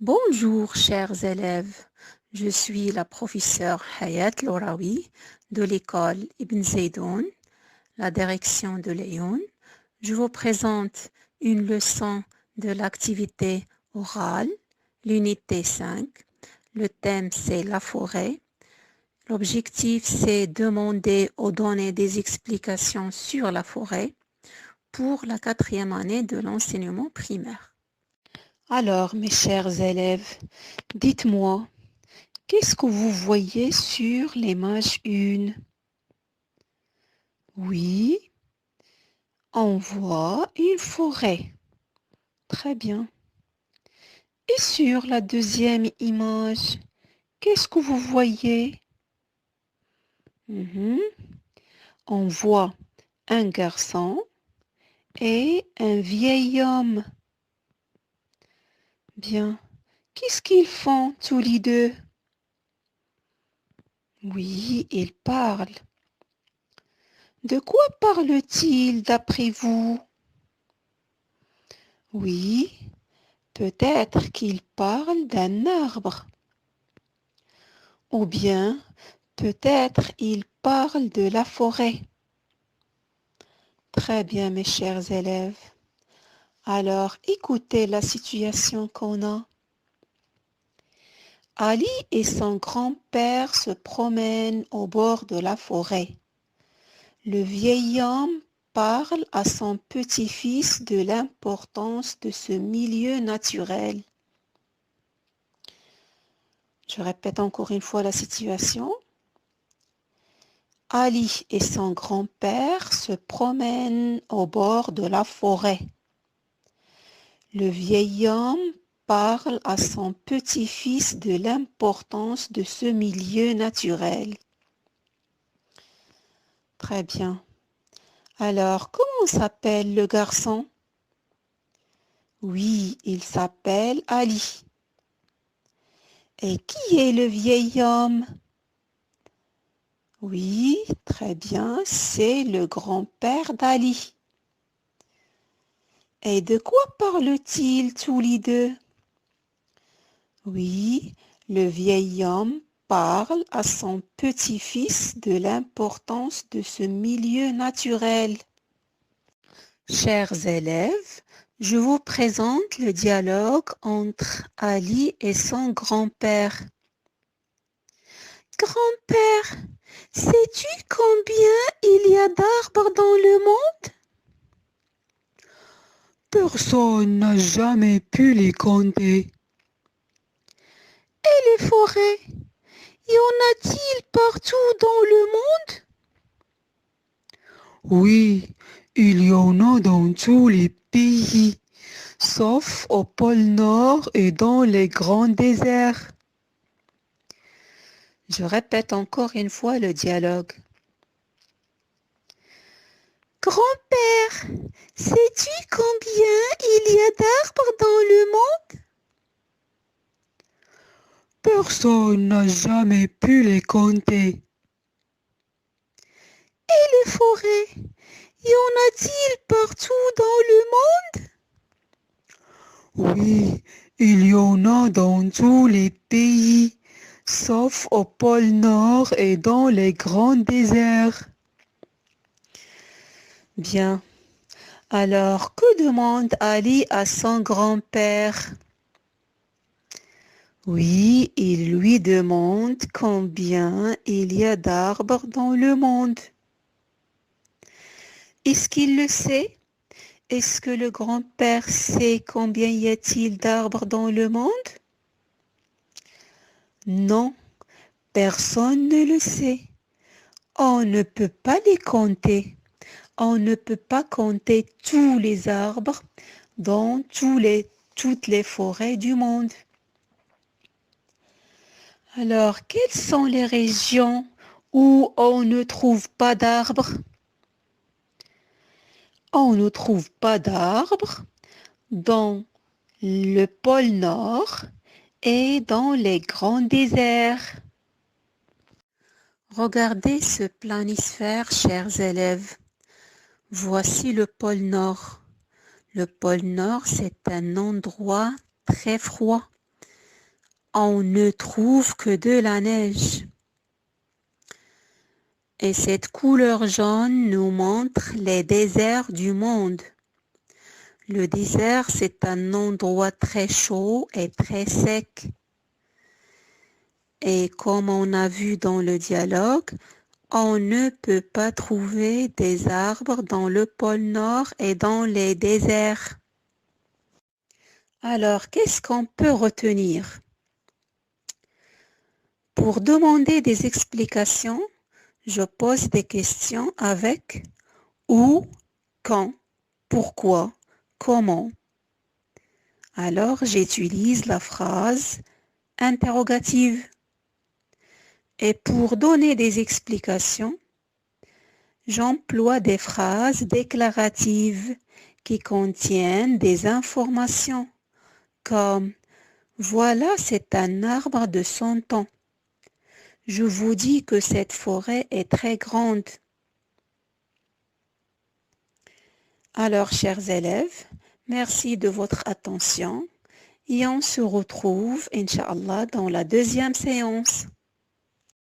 Bonjour chers élèves, je suis la professeure Hayat Loraoui de l'école Ibn Zaydoun, la direction de Lyon. Je vous présente une leçon de l'activité orale, l'unité 5. Le thème c'est la forêt. L'objectif c'est demander ou donner des explications sur la forêt pour la 4e année de l'enseignement primaire. Alors mes chers élèves, dites-moi, qu'est-ce que vous voyez sur l'image 1? Oui, on voit une forêt. Très bien. Et sur la deuxième image, qu'est-ce que vous voyez? On voit un garçon et un vieil homme. Bien. Qu'est-ce qu'ils font tous les deux? Oui, ils parlent. De quoi parle-t-il d'après vous? Oui, peut-être qu'il parle d'un arbre. Ou bien, peut-être il parle de la forêt. Très bien, mes chers élèves. Alors, écoutez la situation qu'on a. Ali et son grand-père se promènent au bord de la forêt. Le vieil homme parle à son petit-fils de l'importance de ce milieu naturel. Je répète encore une fois la situation. Ali et son grand-père se promènent au bord de la forêt. Le vieil homme parle à son petit-fils de l'importance de ce milieu naturel. Très bien. Alors, comment s'appelle le garçon? Oui, il s'appelle Ali. Et qui est le vieil homme? Oui, très bien, c'est le grand-père d'Ali. Et de quoi parlent-ils tous les deux? Oui, le vieil homme parle à son petit-fils de l'importance de ce milieu naturel. Chers élèves, je vous présente le dialogue entre Ali et son grand-père. Grand-père, sais-tu combien il y a d'arbres dans le monde? Personne n'a jamais pu les compter. Et les forêts, y en a-t-il partout dans le monde? Oui, il y en a dans tous les pays, sauf au pôle Nord et dans les grands déserts. Je répète encore une fois le dialogue. Grand-père, sais-tu combien il y a d'arbres dans le monde? Personne n'a jamais pu les compter. Et les forêts, y en a-t-il partout dans le monde? Oui, il y en a dans tous les pays, sauf au pôle Nord et dans les grands déserts. Bien. Alors, que demande Ali à son grand-père? Oui, il lui demande combien il y a d'arbres dans le monde. Est-ce qu'il le sait? Est-ce que le grand-père sait combien y a-t-il d'arbres dans le monde? Non, personne ne le sait. On ne peut pas les compter. On ne peut pas compter tous les arbres dans toutes les forêts du monde. Alors, quelles sont les régions où on ne trouve pas d'arbres? On ne trouve pas d'arbres dans le pôle Nord et dans les grands déserts. Regardez ce planisphère, chers élèves. Voici le pôle Nord. Le pôle Nord, c'est un endroit très froid. on ne trouve que de la neige. Et cette couleur jaune nous montre les déserts du monde. Le désert, c'est un endroit très chaud et très sec. Et comme on a vu dans le dialogue, on ne peut pas trouver des arbres dans le pôle Nord et dans les déserts. Alors, qu'est-ce qu'on peut retenir? Pour demander des explications, je pose des questions avec où, quand, pourquoi, comment. Alors, j'utilise la phrase interrogative. Et pour donner des explications, j'emploie des phrases déclaratives qui contiennent des informations comme « Voilà, c'est un arbre de 100 ans. Je vous dis que cette forêt est très grande. » Alors, chers élèves, merci de votre attention et on se retrouve, Inch'Allah, dans la deuxième séance.